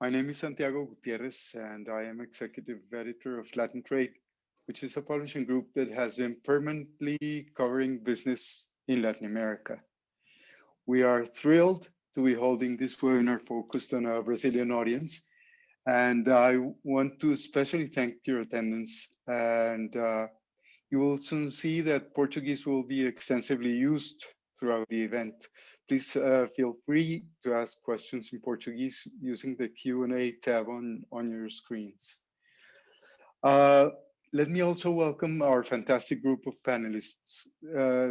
My name is Santiago Gutierrez, and I am executive editor of Latin Trade, which is a publishing group that has been permanently covering business in Latin America. We are thrilled to be holding this webinar focused on our Brazilian audience, and I want to especially thank your attendance. And you will soon see that Portuguese will be extensively used throughout the event. Please feel free to ask questions in Portuguese using the Q&A tab on your screens. Uh, Let me also welcome our fantastic group of panelists,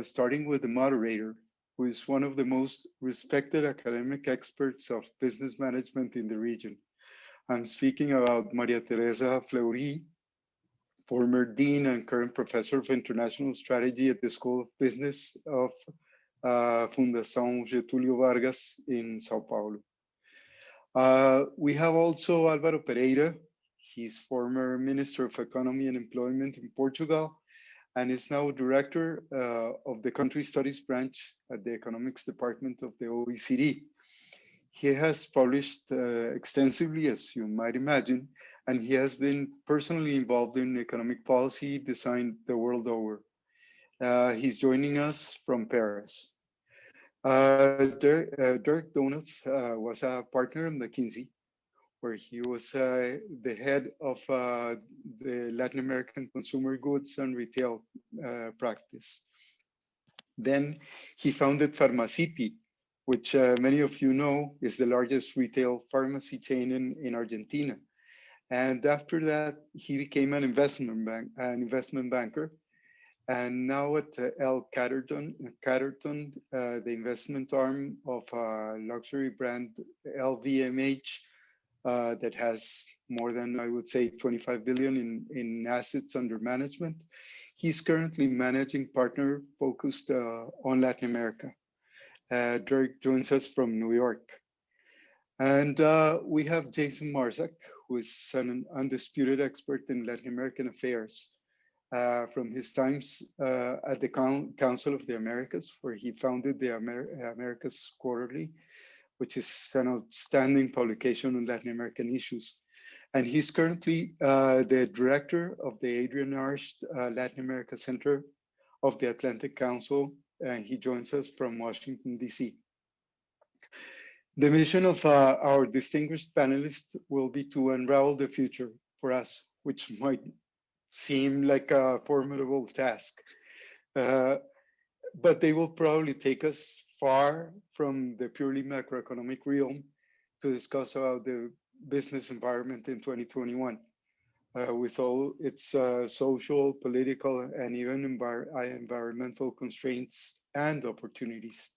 starting with the moderator, who is one of the most respected academic experts of business management in the region. I'm speaking about Maria Teresa Fleury, former dean and current professor of international strategy at the School of Business of Fundação Getúlio Vargas in Sao Paulo. We have also Álvaro Pereira. He's former Minister of Economy and Employment in Portugal and is now director of the Country Studies branch at the Economics Department of the OECD. He has published extensively, as you might imagine, and he has been personally involved in economic policy design the world over. He's joining us from Paris. Dirk Donath was a partner in McKinsey, where he was the head of the Latin American consumer goods and retail practice. Then he founded Farmacity, which many of you know is the largest retail pharmacy chain in Argentina. And after that, he became an investment banker. And now at L. Catterton, the investment arm of luxury brand LVMH, that has more than, I would say, 25 billion in assets under management. He's currently managing partner focused on Latin America. Dirk joins us from New York. And we have Jason Marzak, who is an undisputed expert in Latin American affairs from his times at the Council of the Americas, where he founded the Americas Quarterly, which is an outstanding publication on Latin American issues. And he's currently the director of the Adrian Arsht Latin America Center of the Atlantic Council, and he joins us from Washington, D.C. The mission of our distinguished panelists will be to unravel the future for us, which might seem like a formidable task, but they will probably take us far from the purely macroeconomic realm to discuss about the business environment in 2021, with all its social, political, and even environmental constraints and opportunities.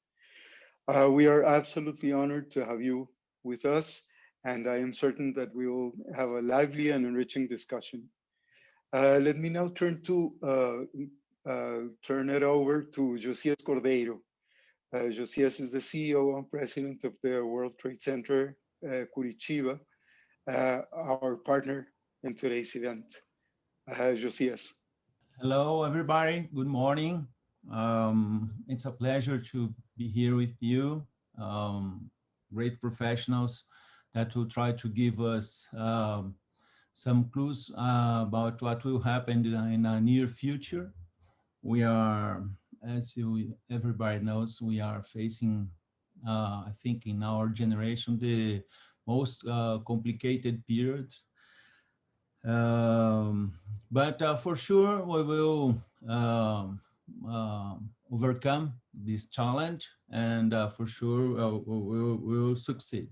We are absolutely honored to have you with us, and I am certain that we will have a lively and enriching discussion. Let me now turn it over to Josias Cordeiro. Josias is the CEO and president of the World Trade Center Curitiba, our partner in today's event. Josias. Hello, everybody. Good morning. It's a pleasure to be here with you. Great professionals that will try to give us some clues about what will happen in the near future. We are, as everybody knows, we are facing, I think in our generation, the most complicated period. But for sure, we will overcome this challenge, and for sure we will succeed.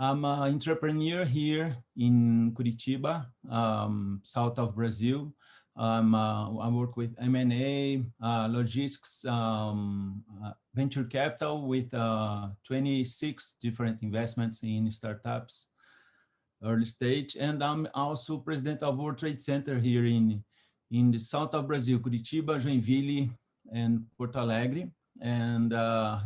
I'm an entrepreneur here in Curitiba, south of Brazil. I work with M&A, logistics, venture capital with 26 different investments in startups, early stage. And I'm also president of World Trade Center here in the south of Brazil, Curitiba, Joinville, and Porto Alegre. And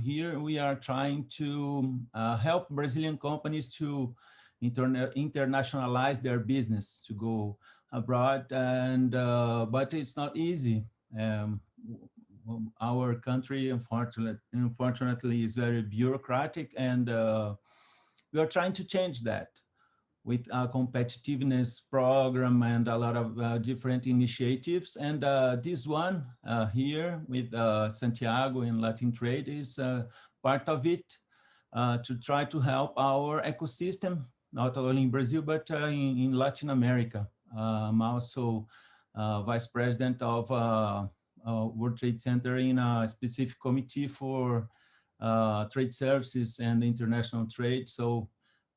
here we are trying to help Brazilian companies to internationalize their business, to go abroad, and but it's not easy. Our country, unfortunately, is very bureaucratic, and we are trying to change that with a competitiveness program and a lot of different initiatives. And this one here with Santiago in Latin Trade is part of it, to try to help our ecosystem, not only in Brazil, but in Latin America. I'm also Vice President of World Trade Center in a specific committee for trade services and international trade. So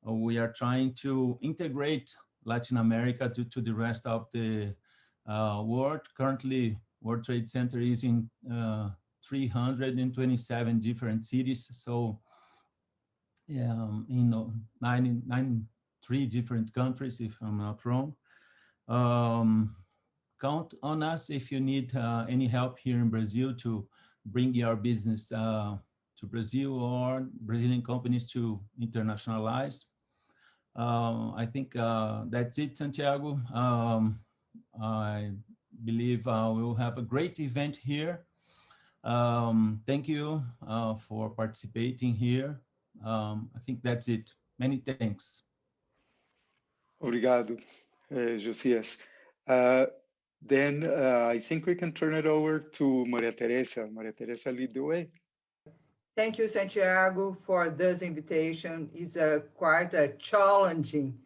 we are trying to integrate Latin America to the rest of the world. Currently, World Trade Center is in 327 different cities. So in 93 different countries, if I'm not wrong. Count on us if you need any help here in Brazil to bring your business to Brazil or Brazilian companies to internationalize. I think that's it, Santiago. I believe we'll have a great event here. Thank you for participating here. I think that's it. Many thanks. Obrigado, Josias. Then I think we can turn it over to Maria Teresa. Maria Teresa, lead the way. Thank you, Santiago, for this invitation. It's quite a challenging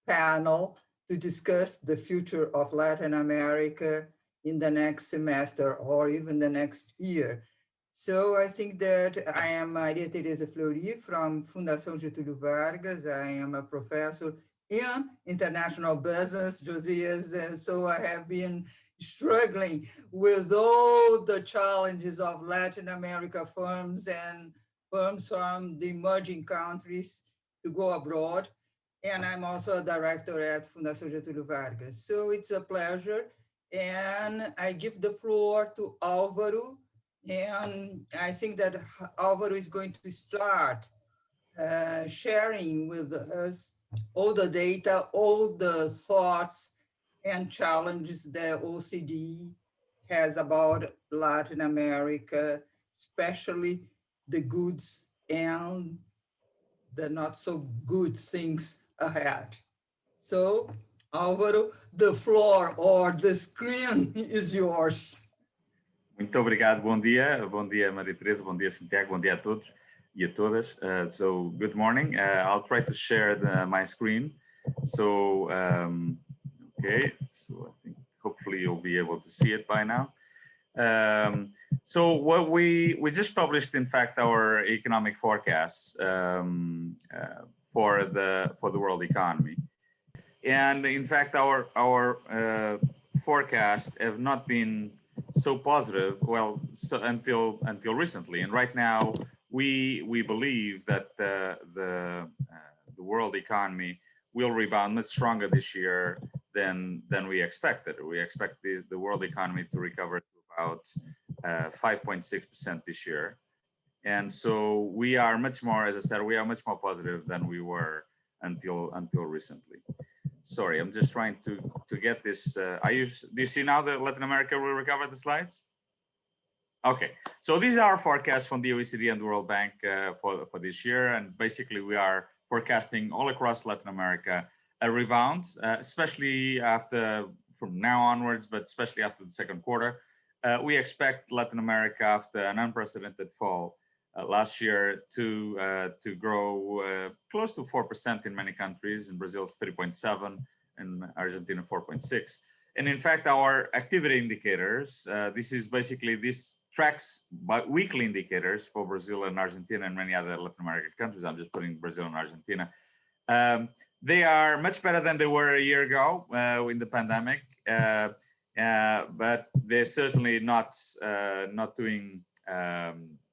panel to discuss the future of Latin America in the next semester or even the next year. So I think that I am Maria Teresa Fleury from Fundação Getúlio Vargas. I am a professor in international business, Josias, and so I have been struggling with all the challenges of Latin America firms and firms from the emerging countries to go abroad. And I'm also a director at Fundação Getúlio Vargas. So it's a pleasure. And I give the floor to Álvaro. And I think that Álvaro is going to start sharing with us all the data, all the thoughts and challenges that OECD has about Latin America, especially the goods and the not so good things ahead. So, Álvaro, the floor or the screen is yours. Muito obrigado, bom dia Maria Teresa, bom dia Santiago, bom dia a todos e a todas. So good morning, I'll try to share my screen. So, okay, so I think hopefully you'll be able to see it by now. So what we just published, in fact, our economic forecasts for the world economy, and in fact our forecasts have not been so positive, well, until recently. And right now we believe that the world economy will rebound much stronger this year than we expected. We expect the world economy to recover to about 5.6% this year. And so we are much more, as I said, we are much more positive than we were until recently. Sorry, I'm just trying to get this. Do you see now that Latin America will recover the slides? Okay, so these are our forecasts from the OECD and the World Bank for this year. And basically we are forecasting all across Latin America a rebound, especially from now onwards, but especially after the second quarter. We expect Latin America, after an unprecedented fall last year, to grow close to 4% in many countries. In Brazil, 3.7, in Argentina, 4.6. And in fact, our activity indicators, this tracks weekly indicators for Brazil and Argentina and many other Latin American countries. I'm just putting Brazil and Argentina. They are much better than they were a year ago in the pandemic, but they're certainly not doing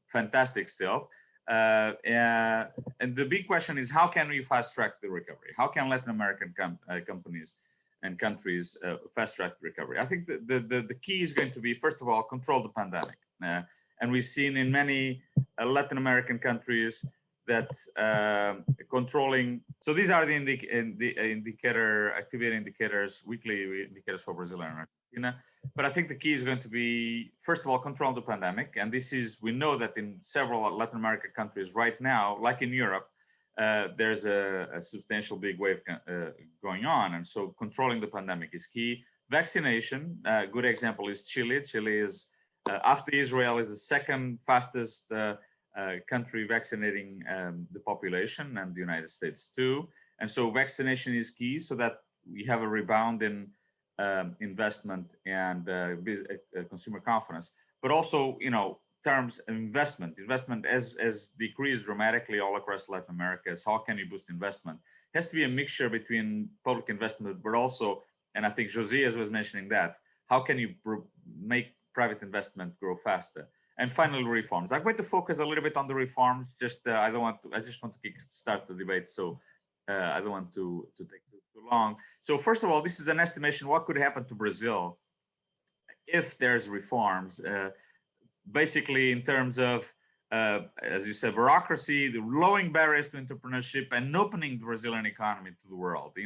fantastic still. And the big question is, how can we fast track the recovery? How can Latin American companies and countries fast track the recovery? I think the key is going to be, first of all, control the pandemic. And we've seen in many Latin American countries that controlling. So these are the activity indicators, weekly indicators for Brazil and Argentina. But I think the key is going to be, first of all, control the pandemic. And this is, we know that in several Latin American countries right now, like in Europe, there's a substantial big wave going on. And so controlling the pandemic is key. Vaccination, a good example is Chile. Chile is, after Israel, is the second fastest country vaccinating the population, and the United States too. And so vaccination is key so that we have a rebound in investment and consumer confidence. But also, terms of investment has decreased dramatically all across Latin America. So how can you boost investment? It has to be a mixture between public investment, but also, and I think Josias was mentioning that, how can you make private investment grow faster? And finally, reforms. I'm going to focus a little bit on the reforms. I just want to kick-start the debate, so I don't want to take too long. So first of all, this is an estimation. What could happen to Brazil if there's reforms? Basically, in terms of, as you said, bureaucracy, the lowering barriers to entrepreneurship, and opening the Brazilian economy to the world.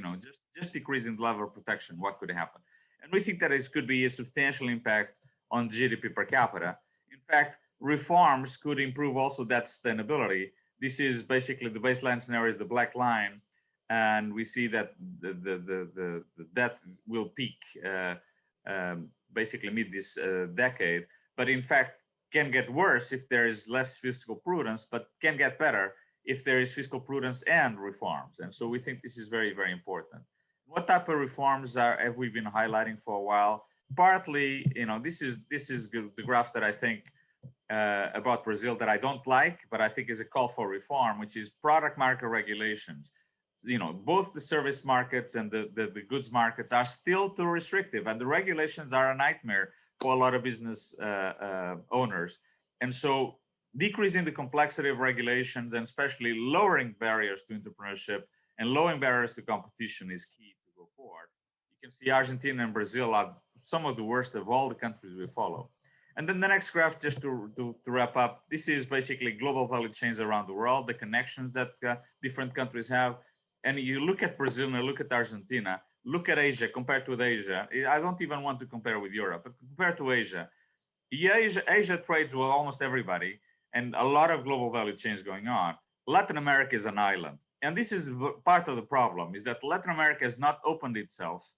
Just decreasing the level of protection. What could happen? And we think that it could be a substantial impact on GDP per capita. In fact, reforms could improve also that sustainability. This is basically the baseline scenario is the black line, and we see that the debt will peak basically mid this decade. But in fact, can get worse if there is less fiscal prudence, but can get better if there is fiscal prudence and reforms. And so we think this is very, very important. What type of reforms have we been highlighting for a while? Partly, this is the graph that I think about Brazil that I don't like, but I think is a call for reform, which is product market regulations. Both the service markets and the goods markets are still too restrictive, and the regulations are a nightmare for a lot of business owners. And so decreasing the complexity of regulations, and especially lowering barriers to entrepreneurship and lowering barriers to competition, is key to go forward. You can see Argentina and Brazil are some of the worst of all the countries we follow. And then the next graph, just to wrap up, this is basically global value chains around the world, the connections that different countries have. And you look at Brazil and you look at Argentina, look at Asia compared with Asia. I don't even want to compare with Europe, but compared to Asia, Asia trades with almost everybody, and a lot of global value chains going on. Latin America is an island. And this is part of the problem, is that Latin America has not opened itself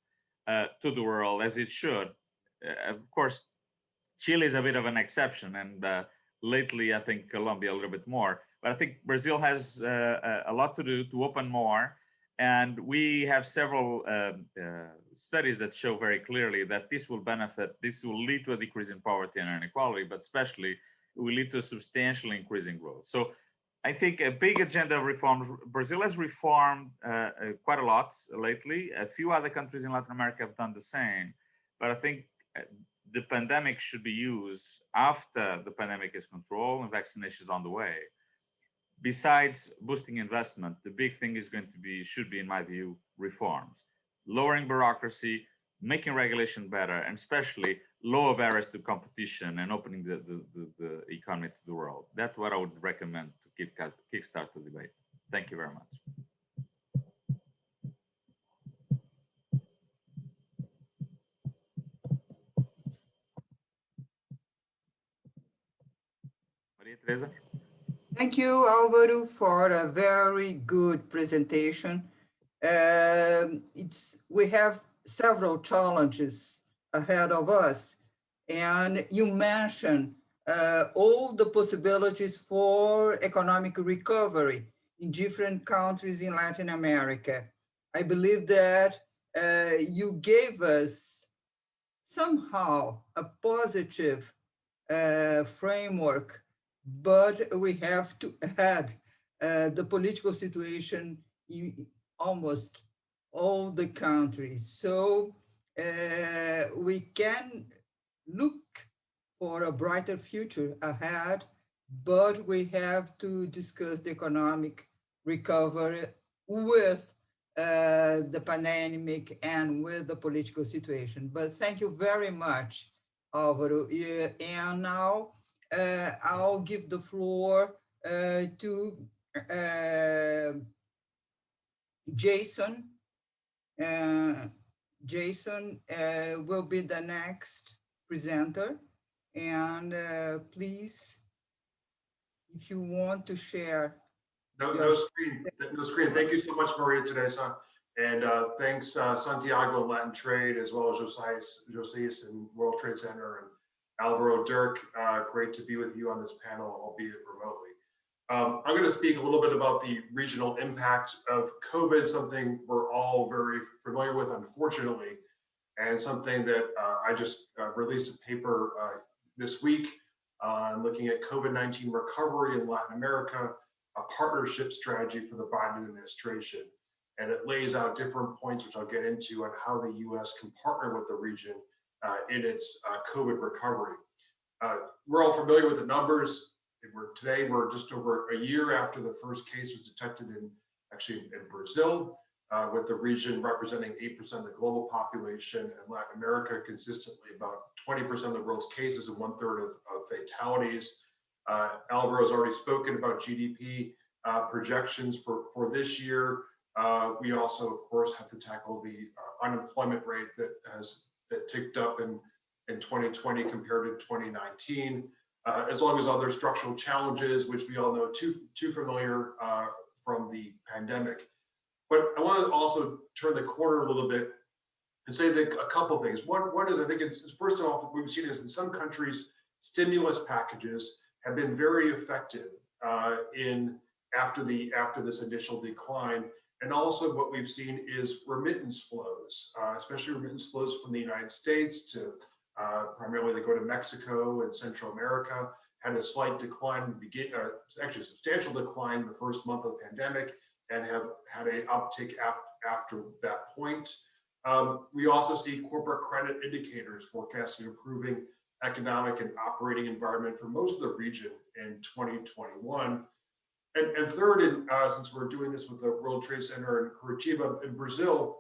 to the world as it should. Of course, Chile is a bit of an exception, and lately I think Colombia a little bit more. But I think Brazil has a lot to do to open more. And we have several studies that show very clearly that this will lead to a decrease in poverty and inequality, but especially it will lead to a substantial increase in growth. So I think a big agenda of reforms. Brazil has reformed quite a lot lately. A few other countries in Latin America have done the same. But I think the pandemic should be used after the pandemic is controlled and vaccination is on the way. Besides boosting investment, the big thing should be, in my view, reforms, lowering bureaucracy, making regulation better, and especially lower barriers to competition and opening the economy to the world. That's what I would recommend to kickstart the debate. Thank you very much. Maria Teresa? Thank you, Álvaro, for a very good presentation. We have several challenges ahead of us, and you mentioned all the possibilities for economic recovery in different countries in Latin America. I believe that you gave us somehow a positive framework, but we have to add the political situation in almost all the countries. So we can look for a brighter future ahead, but we have to discuss the economic recovery with the pandemic and with the political situation. But thank you very much, Álvaro. And now I'll give the floor to Jason. Jason will be the next presenter. And please, if you want to share No screen. Thank you so much, Maria Teresa. And thanks, Santiago and Latin Trade, as well as Josias and World Trade Center, and Alvaro, Dirk. Great to be with you on this panel, albeit remotely. I'm going to speak a little bit about the regional impact of COVID, something we're all very familiar with, unfortunately, and something that I just released a paper this week on looking at COVID-19 recovery in Latin America, a partnership strategy for the Biden administration. And it lays out different points, which I'll get into, on how the US can partner with the region in its COVID recovery. We're all familiar with the numbers. Today, we're just over a year after the first case was detected in Brazil, with the region representing 8% of the global population, and Latin America consistently about 20% of the world's cases and 1/3 of fatalities. Alvaro's already spoken about GDP projections for this year. We also, of course, have to tackle the unemployment rate that ticked up in 2020 compared to 2019, as long as other structural challenges, which we all know too familiar from the pandemic. But I want to also turn the corner a little bit and say that a couple things. One is, I think it's, first of all, what we've seen is in some countries, stimulus packages have been very effective after this initial decline. And also what we've seen is remittance flows, especially remittance flows from the United States to primarily they go to Mexico and Central America, had a slight decline, actually a substantial decline in the first month of the pandemic, and have had an uptick after that point. We also see corporate credit indicators forecasting improving economic and operating environment for most of the region in 2021. And third, since we're doing this with the World Trade Center in Curitiba in Brazil,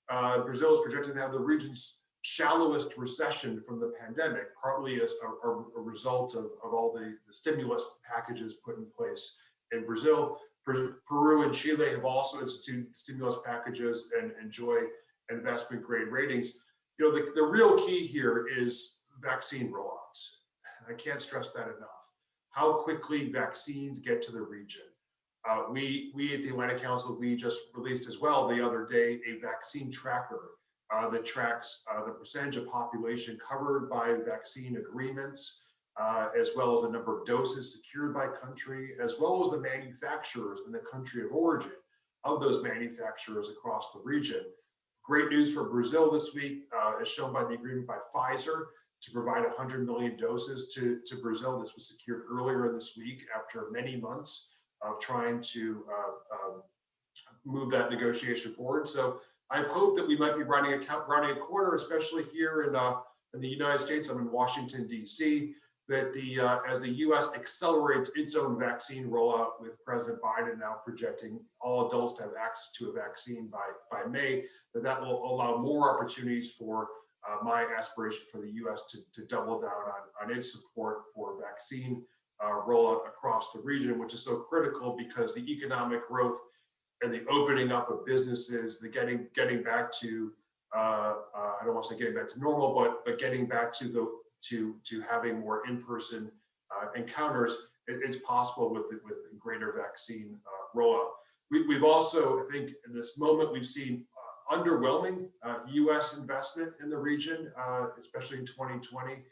Brazil is projected to have the region's shallowest recession from the pandemic, partly as a result of all the stimulus packages put in place in Brazil. Peru and Chile have also instituted stimulus packages and enjoy investment grade ratings. You know, the real key here is vaccine rollouts. I can't stress that enough. How quickly vaccines get to the region. We at the Atlantic Council, we just released as well the other day a vaccine tracker that tracks the percentage of population covered by vaccine agreements, as well as the number of doses secured by country, as well as the manufacturers and the country of origin of those manufacturers across the region. Great news for Brazil this week, as shown by the agreement by Pfizer to provide 100 million doses to Brazil. This was secured earlier this week after many months of trying to move that negotiation forward. So I've hoped that we might be running a corner, especially here in the United States. I'm in Washington, D.C., that as the U.S. accelerates its own vaccine rollout, with President Biden now projecting all adults to have access to a vaccine by May, that will allow more opportunities for my aspiration for the U.S. to double down on its support for vaccine rollout across the region, which is so critical because the economic growth and the opening up of businesses, the getting back to I don't want to say getting back to normal, but getting back to having more in-person encounters, it's possible with greater vaccine rollout. We've also, I think, in this moment, we've seen underwhelming U.S. investment in the region, especially in 2020,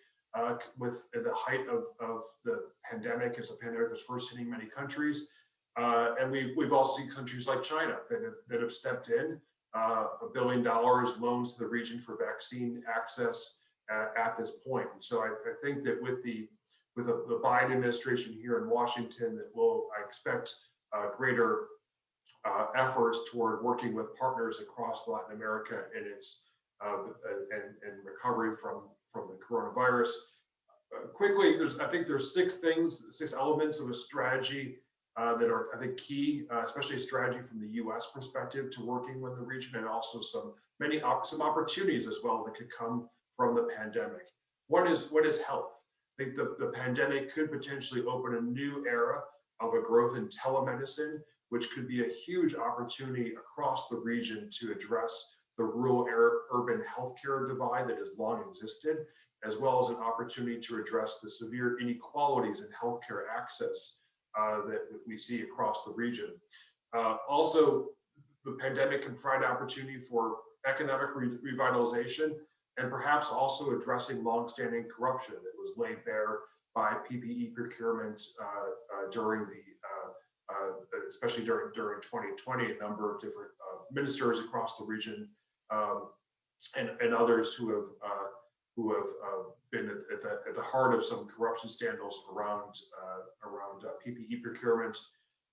with the height of the pandemic, as the pandemic was first hitting many countries. And we've also seen countries like China that have stepped in, $1 billion loans to the region for vaccine access at this point. And so I think that with the Biden administration here in Washington, that I expect greater efforts toward working with partners across Latin America in its and recovery from the coronavirus. Quickly, I think there's six elements of a strategy that are, I think, key, especially a strategy from the U.S. perspective to working with the region, and also some opportunities as well that could come from the pandemic. What is health? I think the pandemic could potentially open a new era of a growth in telemedicine, which could be a huge opportunity across the region to address the rural-urban healthcare divide that has long existed, as well as an opportunity to address the severe inequalities in healthcare access that we see across the region. Also, the pandemic can provide opportunity for economic revitalization and perhaps also addressing longstanding corruption that was laid bare by PPE procurement during the, especially during 2020, a number of different ministers across the region and others who have been at the heart of some corruption scandals around PPE procurement.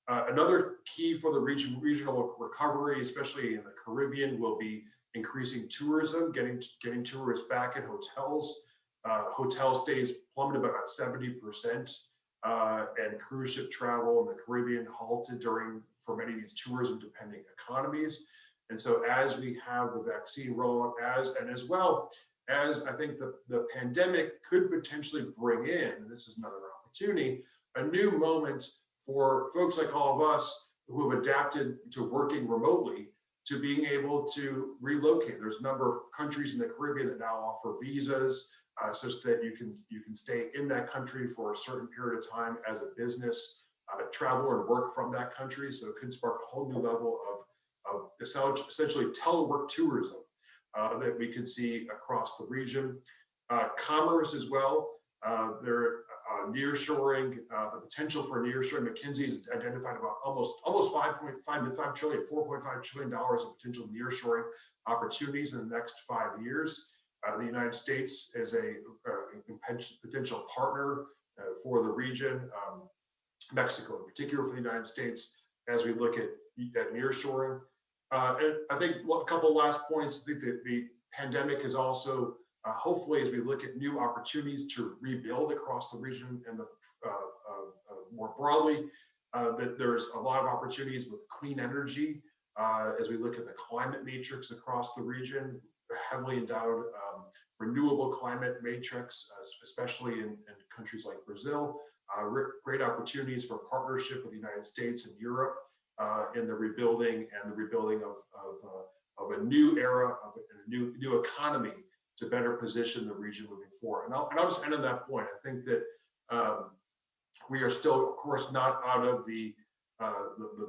Another key for the regional recovery, especially in the Caribbean, will be increasing tourism, getting tourists back in hotels. Hotel stays plummeted by about 70%, and cruise ship travel in the Caribbean halted for many of these tourism-dependent economies. And so, as we have the vaccine rollout, as well as I think the pandemic could potentially bring in, and this is another opportunity, a new moment for folks like all of us who have adapted to working remotely to being able to relocate. There's a number of countries in the Caribbean that now offer visas such that you can stay in that country for a certain period of time as a business, travel and work from that country. So it could spark a whole new level of essentially telework tourism that we could see across the region. Commerce as well. Nearshoring, the potential for nearshoring. McKinsey's identified about almost $4.5 trillion of potential nearshoring opportunities in the next 5 years. The United States is a potential partner for the region. Mexico, in particular, for the United States, as we look at nearshoring. And I think a couple of last points. I think that the pandemic is also hopefully, as we look at new opportunities to rebuild across the region and more broadly, that there's a lot of opportunities with clean energy as we look at the climate matrix across the region, heavily endowed renewable climate matrix, especially in countries like Brazil. Great opportunities for partnership with the United States and Europe in the rebuilding of a new era, of a new economy to better position the region moving forward. And I'll just end on that point. I think that we are still, of course, not out of the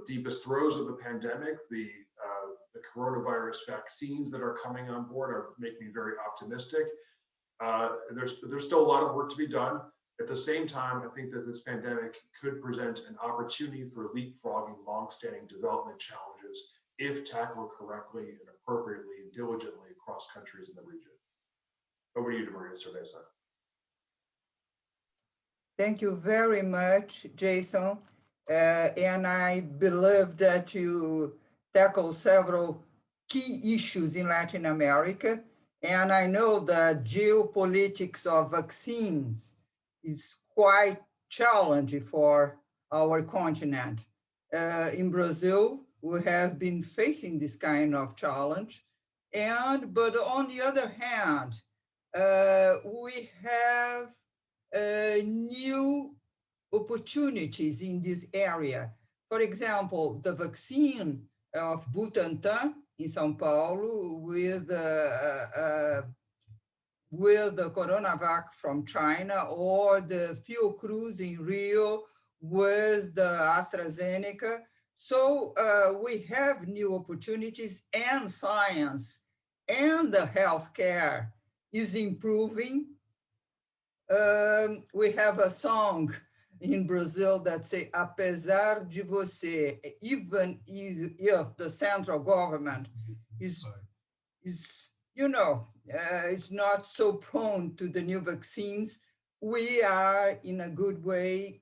deepest throes of the pandemic. The coronavirus vaccines that are coming on board make me very optimistic. There's still a lot of work to be done. At the same time, I think that this pandemic could present an opportunity for leapfrogging longstanding development challenges if tackled correctly and appropriately and diligently across countries in the region. Over to you, Maria Cerveza. Thank you very much, Jason. And I believe that you tackle several key issues in Latin America. And I know the geopolitics of vaccines is quite challenging for our continent. In Brazil, we have been facing this kind of challenge. But on the other hand, we have new opportunities in this area. For example, the vaccine of Butantan in São Paulo with the Coronavac from China, or the Fiocruz in Rio with the AstraZeneca. So we have new opportunities, and science and the healthcare is improving. We have a song in Brazil that say, apesar de você, even if the central government is not so prone to the new vaccines, we are in a good way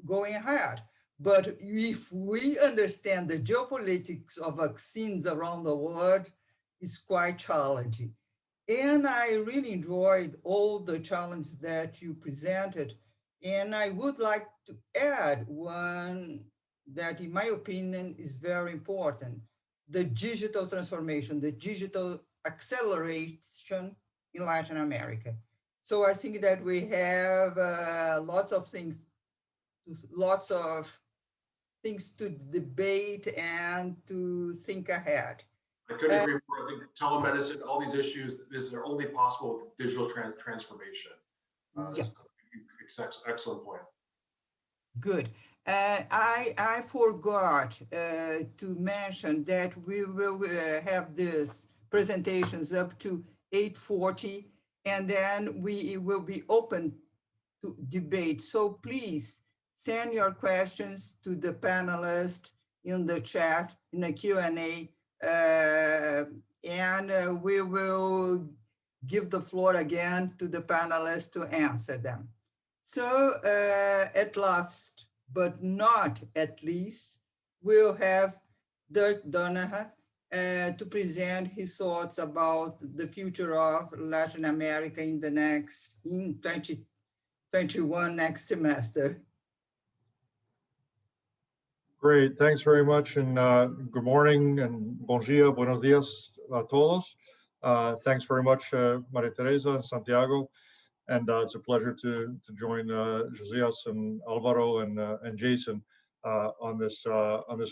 going ahead. But if we understand the geopolitics of vaccines around the world, it's quite challenging. And I really enjoyed all the challenges that you presented. And I would like to add one that, in my opinion, is very important: the digital transformation, the digital acceleration in Latin America. So I think that we have lots of things to debate and to think ahead. I couldn't agree more. I think telemedicine, all these issues, this are only possible with digital transformation. Yeah. Excellent point. Good. I forgot to mention that we will have this presentations up to 8:40, and then we will be open to debate. So please send your questions to the panelists in the chat, in the Q&A, and we will give the floor again to the panelists to answer them. So at last, but not at least, we'll have Dirk Donahan to present his thoughts about the future of Latin America in 2021 next semester. Great, thanks very much, and good morning, and bom dia, buenos dias a todos. Thanks very much, Maria Teresa and Santiago, and it's a pleasure to join Josias and Alvaro and Jason on this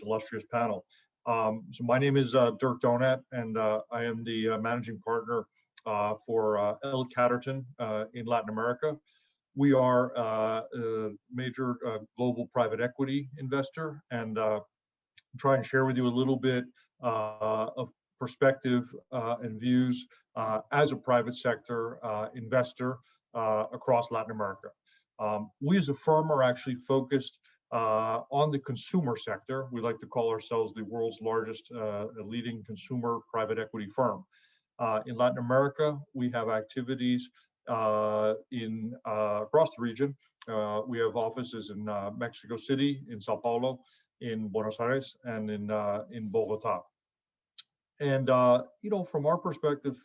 illustrious panel. So my name is Dirk Donat, and I am the managing partner for L. Catterton in Latin America. We are a major global private equity investor, and try and share with you a little bit of perspective and views as a private sector investor across Latin America. We as a firm are actually focused on the consumer sector. We like to call ourselves the world's largest leading consumer private equity firm. In Latin America, we have activities across the region. We have offices in Mexico City, in Sao Paulo, in Buenos Aires, and in Bogota. And you know, from our perspective,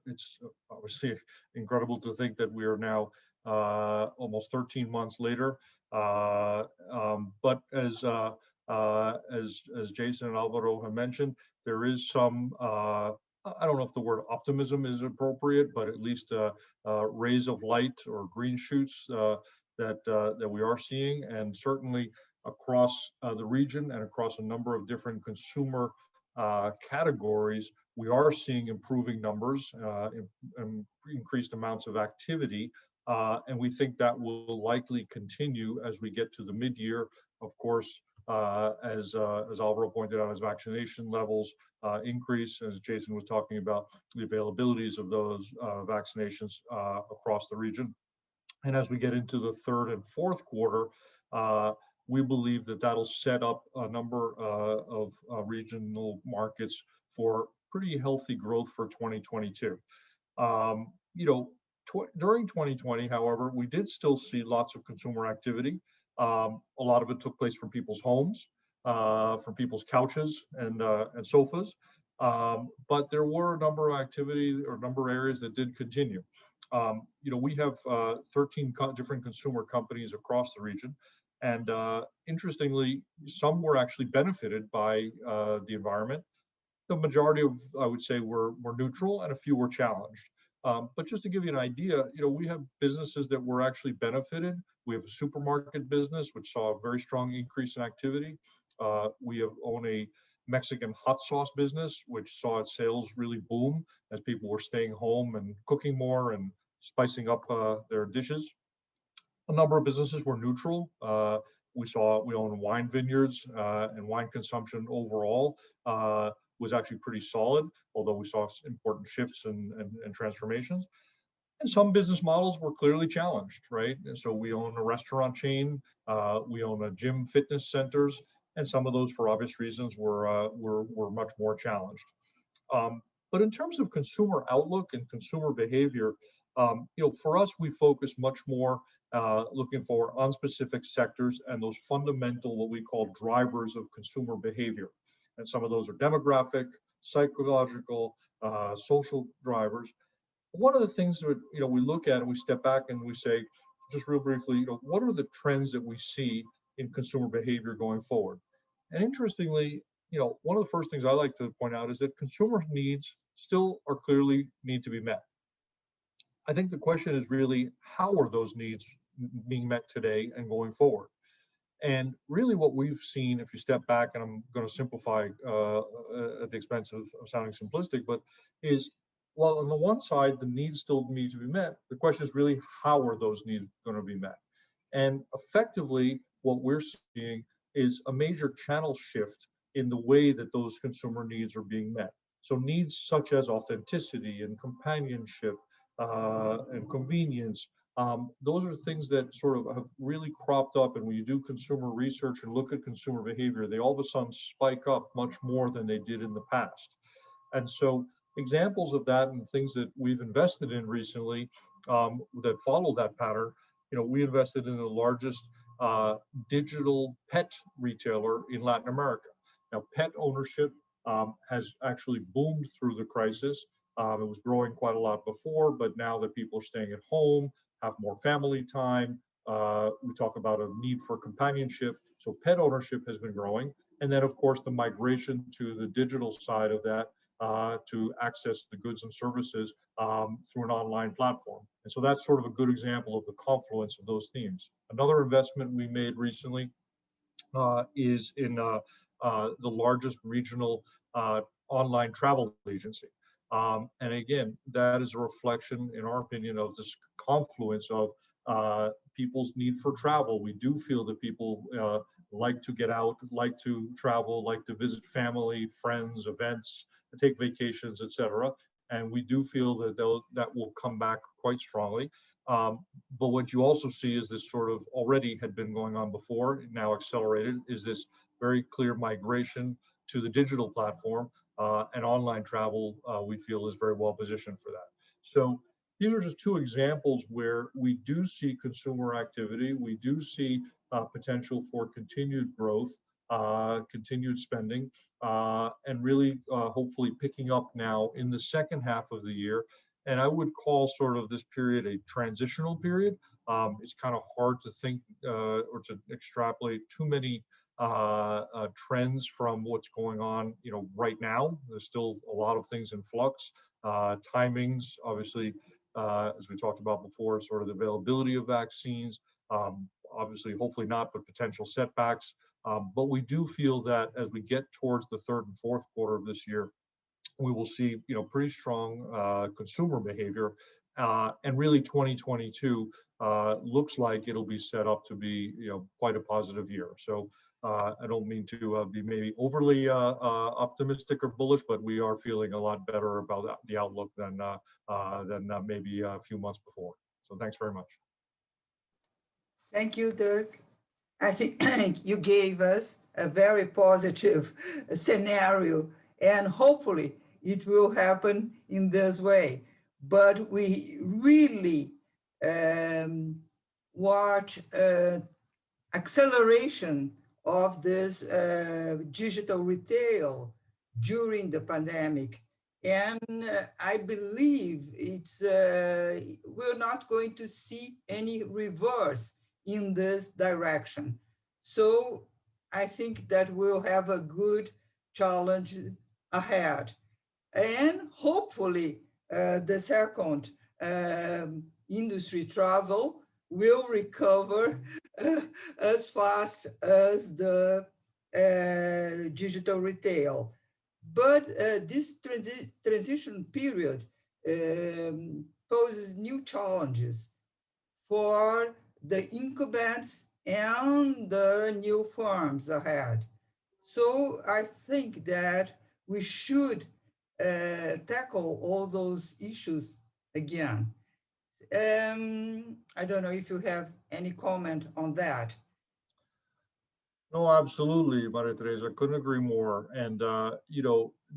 it's obviously incredible to think that we are now almost 13 months later. But as Jason and Alvaro have mentioned, there is some I don't know if the word optimism is appropriate, but at least rays of light or green shoots that we are seeing, and certainly across the region and across a number of different consumer categories, we are seeing improving numbers, increased amounts of activity, and we think that will likely continue as we get to the mid-year. Of course, as Alvaro pointed out, as vaccination levels increase, as Jason was talking about, the availabilities of those vaccinations across the region. And as we get into the third and fourth quarter, we believe that that'll set up a number of regional markets for pretty healthy growth for 2022. You know, during 2020, however, we did still see lots of consumer activity. A lot of it took place from people's homes, from people's couches and sofas. But there were a number of activity or number of areas that did continue. You know, we have 13 different consumer companies across the region. And interestingly, some were actually benefited by the environment. The majority of, I would say, were neutral, and a few were challenged. But just to give you an idea, you know, we have businesses that were actually benefited. We have a supermarket business, which saw a very strong increase in activity. We own a Mexican hot sauce business, which saw its sales really boom as people were staying home and cooking more and spicing up their dishes. A number of businesses were neutral. We own wine vineyards, and wine consumption overall was actually pretty solid, although we saw important shifts and transformations. And some business models were clearly challenged, right? And so we own a restaurant chain, we own a gym fitness centers, and some of those, for obvious reasons, were much more challenged. But in terms of consumer outlook and consumer behavior, you know, for us, we focus much more looking for on specific sectors and those fundamental, what we call drivers of consumer behavior. And some of those are demographic, psychological, social drivers. One of the things that, you know, we look at and we step back and we say, just real briefly, you know, what are the trends that we see in consumer behavior going forward? And interestingly, you know, one of the first things I like to point out is that consumer needs still are clearly need to be met. I think the question is really, how are those needs being met today and going forward? And really what we've seen, if you step back, and I'm going to simplify at the expense of sounding simplistic, but is, well, on the one side, the needs still need to be met. The question is really, how are those needs going to be met? And effectively, what we're seeing is a major channel shift in the way that those consumer needs are being met. So needs such as authenticity and companionship and convenience, those are things that sort of have really cropped up. And when you do consumer research and look at consumer behavior, they all of a sudden spike up much more than they did in the past. And so examples of that and things that we've invested in recently that follow that pattern, we invested in the largest digital pet retailer in Latin America. Now, pet ownership has actually boomed through the crisis. It was growing quite a lot before, but now that people are staying at home, have more family time, we talk about a need for companionship. So pet ownership has been growing. And then, of course, the migration to the digital side of that to access the goods and services through an online platform. And so that's sort of a good example of the confluence of those themes. Another investment we made recently is in the largest regional online travel agency. And again, that is a reflection, in our opinion, of this confluence of people's need for travel. We do feel that people like to get out, like to travel, like to visit family, friends, events, take vacations, etc. And we do feel that that will come back quite strongly. But what you also see is this sort of already had been going on before, now accelerated, is this very clear migration to the digital platform, and online travel we feel is very well positioned for that. So these are just two examples where we do see consumer activity, we do see potential for continued growth, continued spending, and really hopefully picking up now in the second half of the year. And I would call sort of this period a transitional period. It's kind of hard to think or to extrapolate too many trends from what's going on, right now. There's still a lot of things in flux. Timings, obviously, as we talked about before, sort of the availability of vaccines, obviously, hopefully not, but potential setbacks. But we do feel that as we get towards the third and fourth quarter of this year, we will see, pretty strong consumer behavior, and really 2022 looks like it'll be set up to be, quite a positive year. So I don't mean to be maybe overly optimistic or bullish, but we are feeling a lot better about the outlook than maybe a few months before. So thanks very much. Thank you, Dirk. I think you gave us a very positive scenario, and hopefully it will happen in this way. But we really watch acceleration of this digital retail during the pandemic. And I believe we're not going to see any reverse in this direction. So I think that we'll have a good challenge ahead. And hopefully the second industry travel will recover as fast as the digital retail. But this transition period poses new challenges for the incumbents and the new firms ahead. So I think that we should tackle all those issues again. I don't know if you have any comment on that. No, absolutely, Maria Teresa. I couldn't agree more. And,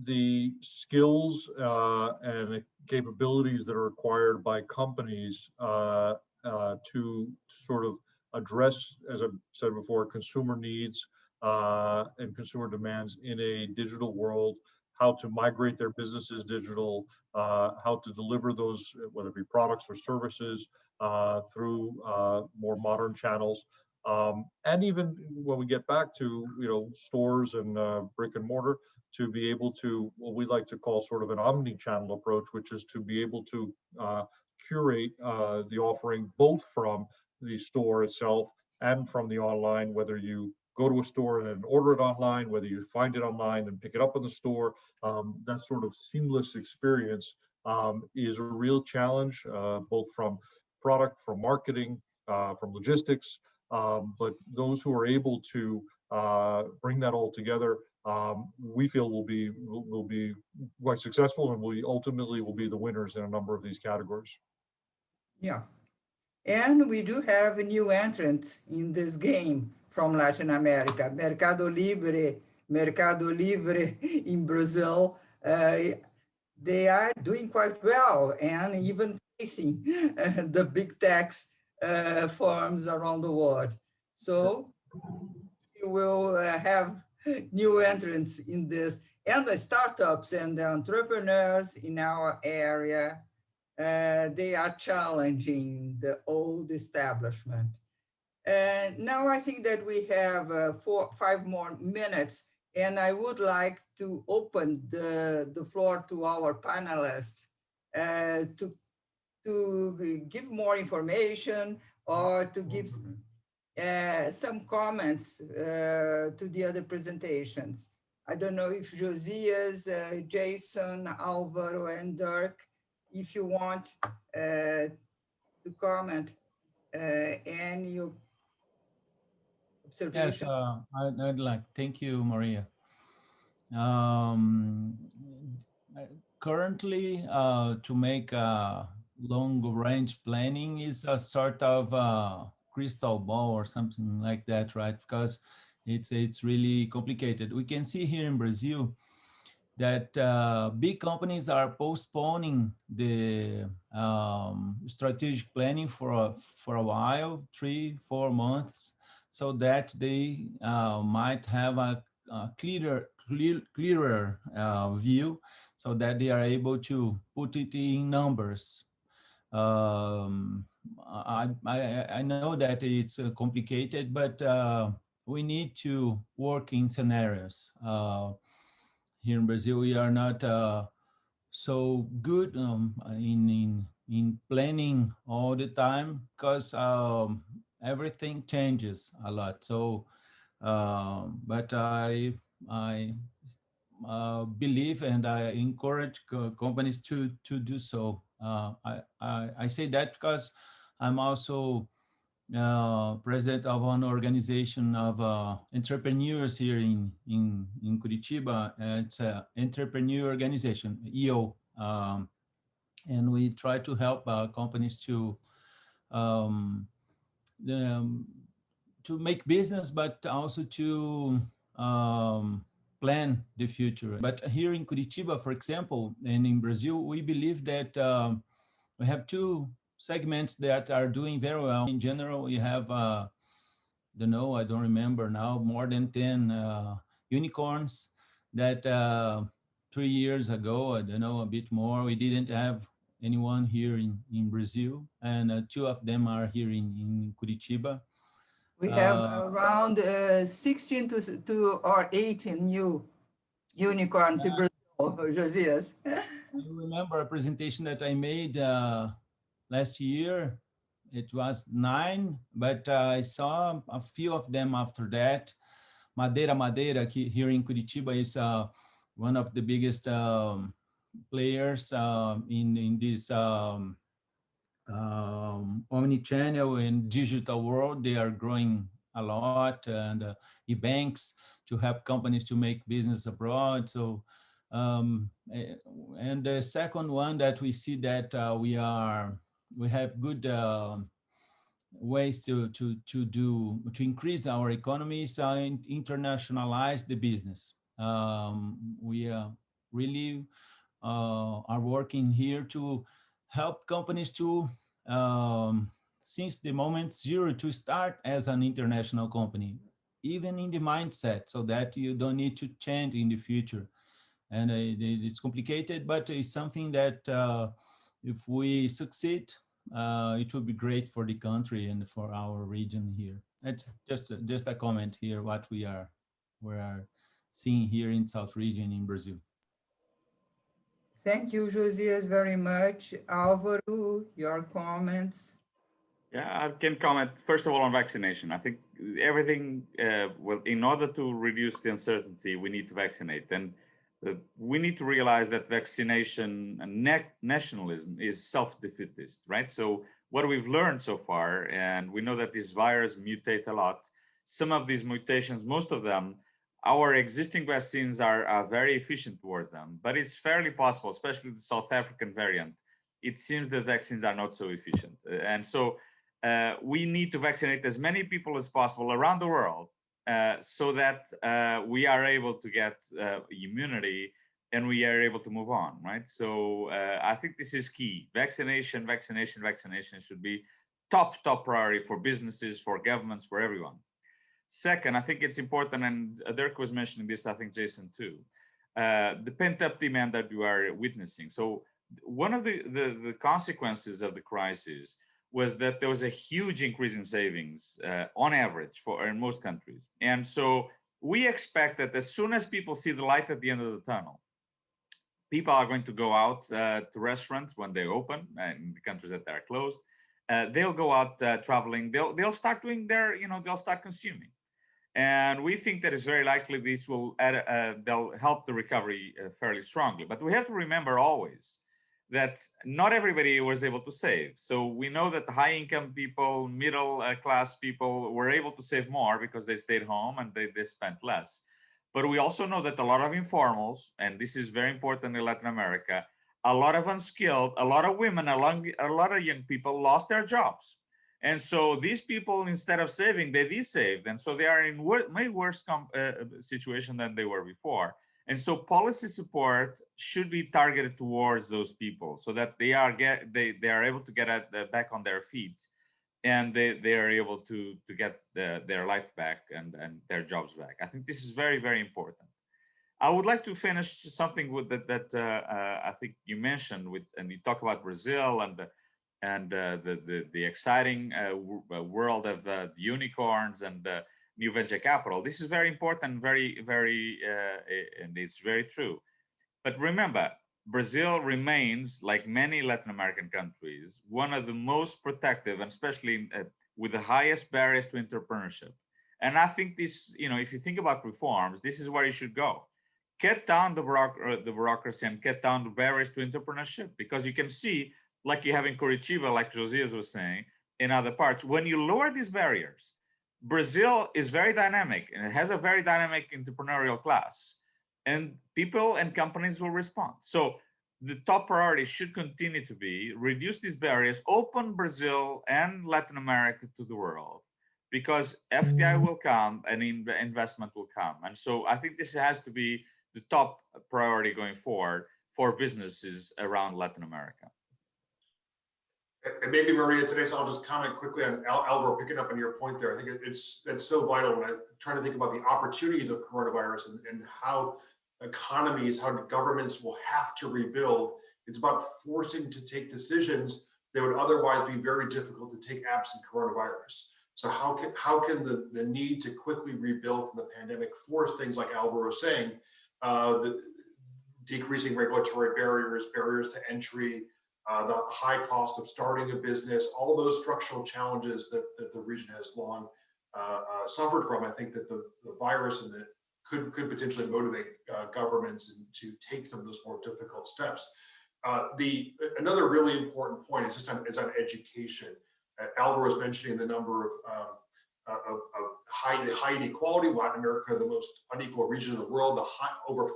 the skills and capabilities that are required by companies to sort of address, as I've said before, consumer needs and consumer demands in a digital world, how to migrate their businesses digital, how to deliver those, whether it be products or services, through more modern channels. And even when we get back to stores and brick and mortar, to be able to, what we like to call sort of an omni-channel approach, which is to be able to curate the offering both from the store itself and from the online, whether you go to a store and order it online, whether you find it online and pick it up in the store. That sort of seamless experience is a real challenge, both from product, from marketing, from logistics, But those who are able to bring that all together, we feel will be quite successful, and we ultimately will be the winners in a number of these categories. Yeah. And we do have new entrants in this game from Latin America. Mercado Livre in Brazil, they are doing quite well and even facing the big tax firms around the world. So we will have new entrants in this, and the startups and the entrepreneurs in our area, they are challenging the old establishment. And now I think that we have 5 more minutes, and I would like to open the floor to our panelists to give more information or to give some comments to the other presentations. I don't know if Josias, Jason, Alvaro, and Dirk, if you want to comment any observation. Yes, I'd like, thank you, Maria. Currently, to make long-range planning is a sort of crystal ball or something like that, right? Because it's really complicated. We can see here in Brazil that big companies are postponing the strategic planning for a while, 3-4 months, so that they might have a clearer view, so that they are able to put it in numbers. I know that it's complicated, but we need to work in scenarios. Here in Brazil, we are not so good in planning all the time, because everything changes a lot. So, but I believe and I encourage companies to do so. I say that because I'm also president of an organization of entrepreneurs here in Curitiba. It's an entrepreneur organization, EO, and we try to help companies to make business, but also to plan the future. But here in Curitiba, for example, and in Brazil, we believe that we have 2 segments that are doing very well. In general, we have, I don't remember now, more than 10 unicorns that 3 years ago, I don't know, a bit more, we didn't have anyone here in Brazil, and 2 of them are here in Curitiba. We have around 16 or 18 new unicorns in Brazil, Josias. I remember a presentation that I made last year. It was 9, but I saw a few of them after that. Madeira here in Curitiba is one of the biggest players in this omni-channel and digital world. They are growing a lot, and e-banks to help companies to make business abroad. So, and the second one that we see that we have good ways to increase our economies and internationalize the business. We really are working here to help companies to, since the moment 0, to start as an international company, even in the mindset, so that you don't need to change in the future. And it's complicated, but it's something that if we succeed, it will be great for the country and for our region here. That's just a comment here, what we are seeing here in South region in Brazil. Thank you, Josias, very much. Alvaro, your comments? Yeah, I can comment first of all on vaccination. I think everything, well, in order to reduce the uncertainty, we need to vaccinate. And we need to realize that vaccination and nationalism is self-defeatist, right? So what we've learned so far, and we know that this virus mutate a lot. Some of these mutations, most of them, our existing vaccines are very efficient towards them, but it's fairly possible, especially the South African variant. It seems that vaccines are not so efficient. And so we need to vaccinate as many people as possible around the world so that we are able to get immunity and we are able to move on, right? So I think this is key. Vaccination should be top priority for businesses, for governments, for everyone. Second, I think it's important, and Dirk was mentioning this, I think Jason too, the pent-up demand that you are witnessing. So one of the consequences of the crisis was that there was a huge increase in savings on average in most countries. And so we expect that as soon as people see the light at the end of the tunnel, people are going to go out to restaurants when they open in the countries that are closed. They'll go out traveling. They'll start doing they'll start consuming. And we think that it's very likely this will they'll help the recovery fairly strongly. But we have to remember always that not everybody was able to save. So we know that the high income people, middle class people were able to save more because they stayed home and they spent less. But we also know that a lot of informals, and this is very important in Latin America, a lot of unskilled, a lot of women, a lot of young people lost their jobs. And so these people, instead of saving, they de-saved. And so they are in way worse situation than they were before. And so policy support should be targeted towards those people so that they are able to get back on their feet, and they are able to get their life back and their jobs back. I think this is very, very important. I would like to finish something with that I think you mentioned and you talk about Brazil and the exciting world of the unicorns and new venture capital. This is very important, very, and it's very true. But remember, Brazil remains, like many Latin American countries, one of the most protective, and especially with the highest barriers to entrepreneurship. And I think this, if you think about reforms, this is where you should go. Cut down the bureaucracy and cut down the barriers to entrepreneurship, because you can see, like you have in Curitiba, like Josias was saying, in other parts, when you lower these barriers, Brazil is very dynamic and it has a very dynamic entrepreneurial class, and people and companies will respond. So the top priority should continue to be reduce these barriers, open Brazil and Latin America to the world, because FDI will come and investment will come. And so I think this has to be the top priority going forward for businesses around Latin America. And maybe Maria today, so I'll just comment quickly on Alvaro, picking up on your point there. I think it's so vital when I'm trying to think about the opportunities of coronavirus and how economies, how governments will have to rebuild. It's about forcing to take decisions that would otherwise be very difficult to take absent coronavirus. So how can the need to quickly rebuild from the pandemic force things like Alvaro was saying, the decreasing regulatory barriers to entry, the high cost of starting a business, all those structural challenges that the region has long suffered from. I think that the virus and could potentially motivate governments to take some of those more difficult steps. Another really important point is just on education. Alvaro was mentioning the number of high inequality. Latin America, the most unequal region in the world. Over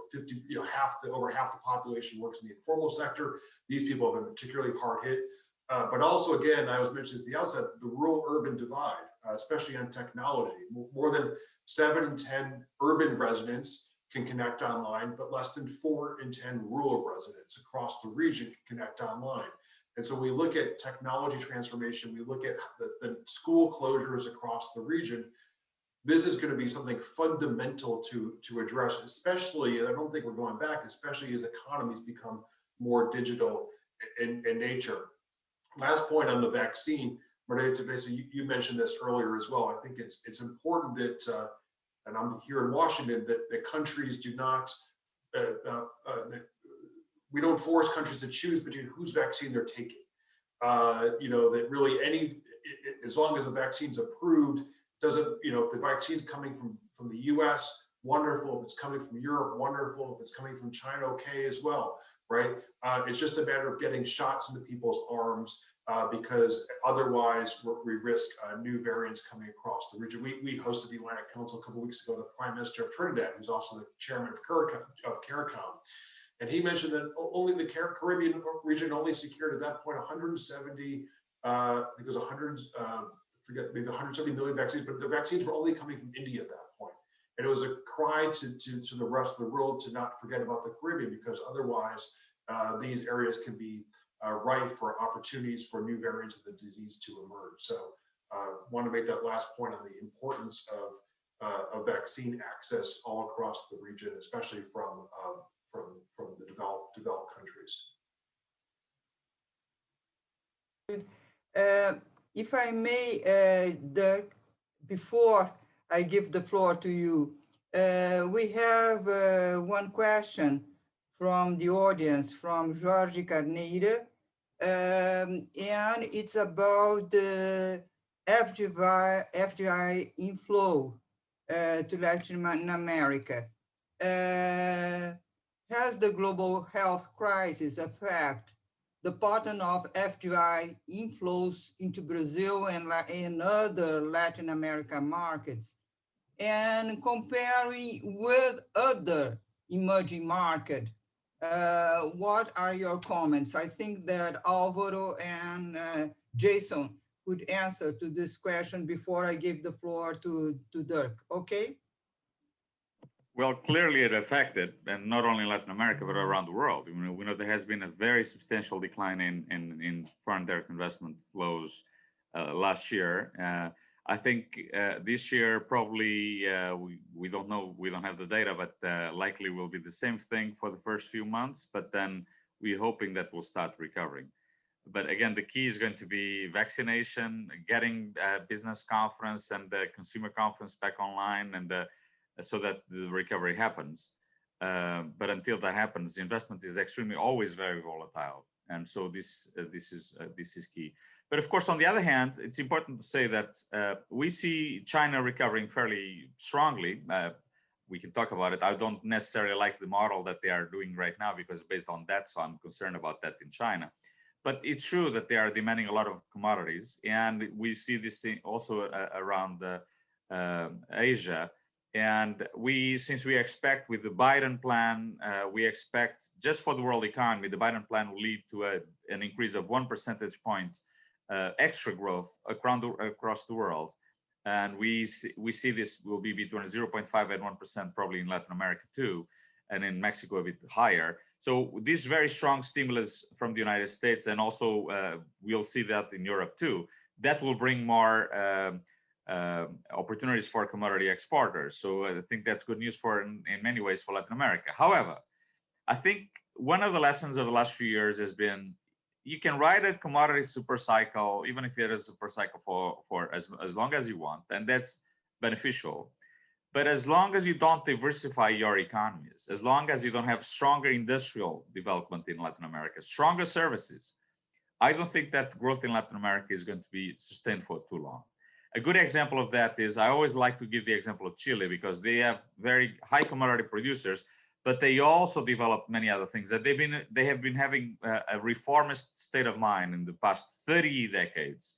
half the population works in the informal sector. These people have been particularly hard hit. But also, again, I was mentioning at the outset, the rural-urban divide, especially on technology. More than 7 in 10 urban residents can connect online, but less than 4 in 10 rural residents across the region can connect online. And so we look at technology transformation, we look at the school closures across the region. This is going to be something fundamental to address, especially, and I don't think we're going back, especially as economies become more digital in nature. Last point on the vaccine, Maria Teresa, you mentioned this earlier as well. I think it's important that, and I'm here in Washington, that countries do not, we don't force countries to choose between whose vaccine they're taking. That really as long as the vaccine's approved, doesn't, if the vaccine's coming from the US, wonderful. If it's coming from Europe, wonderful. If it's coming from China, okay as well, right? It's just a matter of getting shots into people's arms because otherwise we risk new variants coming across the region. We hosted the Atlantic Council a couple of weeks ago, the Prime Minister of Trinidad, who's also the chairman of CARICOM. And he mentioned that only the Caribbean region only secured at that point 170, I think it was 100, forget, maybe 170 million vaccines, but the vaccines were only coming from India at that point. And it was a cry to the rest of the world to not forget about the Caribbean, because otherwise these areas can be rife for opportunities for new variants of the disease to emerge. So want to make that last point on the importance of vaccine access all across the region, especially from the developed countries. If I may, Dirk, before I give the floor to you, we have one question from the audience, from Jorge Carneiro, and it's about the FDI inflow to Latin America. Has the global health crisis affect the pattern of FDI inflows into Brazil and other Latin American markets? And comparing with other emerging markets, what are your comments? I think that Alvaro and Jason could answer to this question before I give the floor to Dirk, okay? Well, clearly it affected, and not only Latin America, but around the world. We know there has been a very substantial decline in foreign direct investment flows last year. I think this year probably, we don't know, we don't have the data, but likely will be the same thing for the first few months, but then we're hoping that we'll start recovering. But again, the key is going to be vaccination, getting business conference and the consumer conference back online, and so that the recovery happens. But until that happens, investment is extremely always very volatile, and so this is key. But of course, on the other hand, it's important to say that we see China recovering fairly strongly. We can talk about it. I don't necessarily like the model that they are doing right now because based on that, so I'm concerned about that in China. But it's true that they are demanding a lot of commodities, and we see this thing also around Asia. And since we expect with the Biden plan, we expect just for the world economy, the Biden plan will lead to an increase of 1 percentage point extra growth across the world. And we see this will be between 0.5 and 1% probably in Latin America too, and in Mexico a bit higher. So this very strong stimulus from the United States, and also we'll see that in Europe too, that will bring more opportunities for commodity exporters. So I think that's good news in many ways for Latin America. However, I think one of the lessons of the last few years has been you can ride a commodity super cycle, even if it is a super cycle for as long as you want, and that's beneficial. But as long as you don't diversify your economies, as long as you don't have stronger industrial development in Latin America, stronger services, I don't think that growth in Latin America is going to be sustained for too long. A good example of that is, I always like to give the example of Chile because they have very high commodity producers, but they also developed many other things that they have been having a reformist state of mind in the past 30 decades.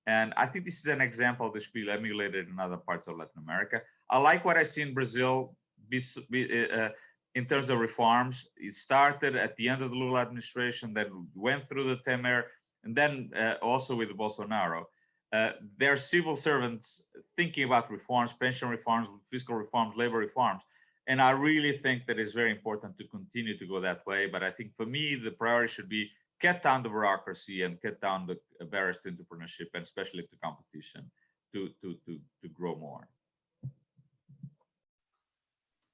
And I think this is an example that should be emulated in other parts of Latin America. I like what I see in Brazil in terms of reforms. It started at the end of the Lula administration, then went through the Temer, and then also with Bolsonaro. They're civil servants thinking about reforms, pension reforms, fiscal reforms, labor reforms. And I really think that it's very important to continue to go that way. But I think for me, the priority should be cut down the bureaucracy and cut down the barriers to entrepreneurship, and especially to competition, to grow more.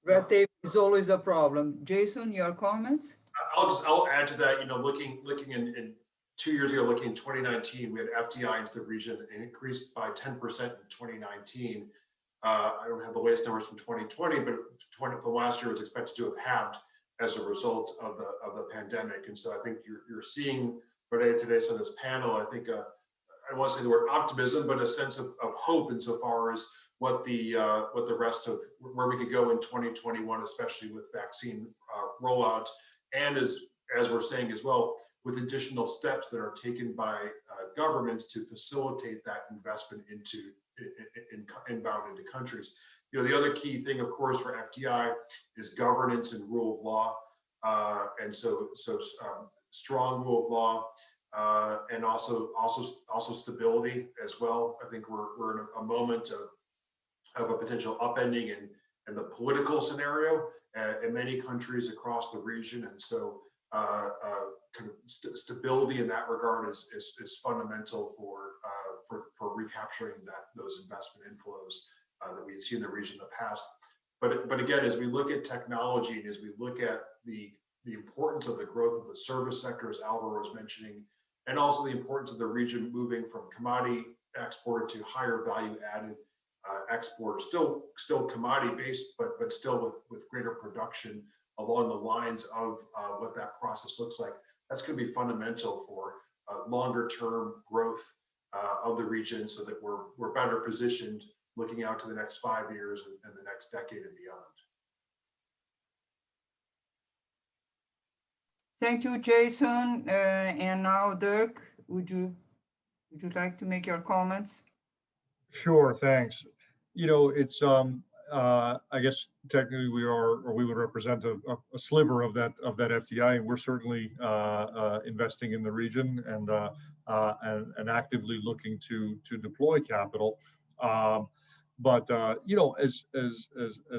Red tape is always a problem. Jason, your comments? I'll add to that. Looking in 2 years ago, looking in 2019, we had FDI into the region and increased by 10% in 2019. I don't have the latest numbers from 2020, but from last year was expected to have halved as a result of the pandemic. And so I think you're seeing today, so this panel, I think I want to say the word optimism, but a sense of hope insofar as what the rest of where we could go in 2021, especially with vaccine rollout, and as as we're saying as well, with additional steps that are taken by governments to facilitate that investment into inbound into countries. You know, the other key thing, of course, for FDI is governance and rule of law, and so strong rule of law, and also stability as well. I think we're in a moment of a potential upending in the political scenario in many countries across the region, and so kind of stability in that regard is fundamental for recapturing those investment inflows that we had seen in the region in the past. But again, as we look at technology and as we look at the importance of the growth of the service sector, as Alvaro was mentioning, and also the importance of the region moving from commodity exporter to higher value added export, still commodity based, but still with greater production along the lines of what that process looks like. That's going to be fundamental for longer term growth of the region, so that we're better positioned looking out to the next 5 years and the next decade and beyond. Thank you, Jason. And now, Dirk, would you like to make your comments? Sure, thanks. You know, it's I guess technically we would represent a sliver of that FDI, and we're certainly investing in the region and actively looking to deploy capital. But you know, as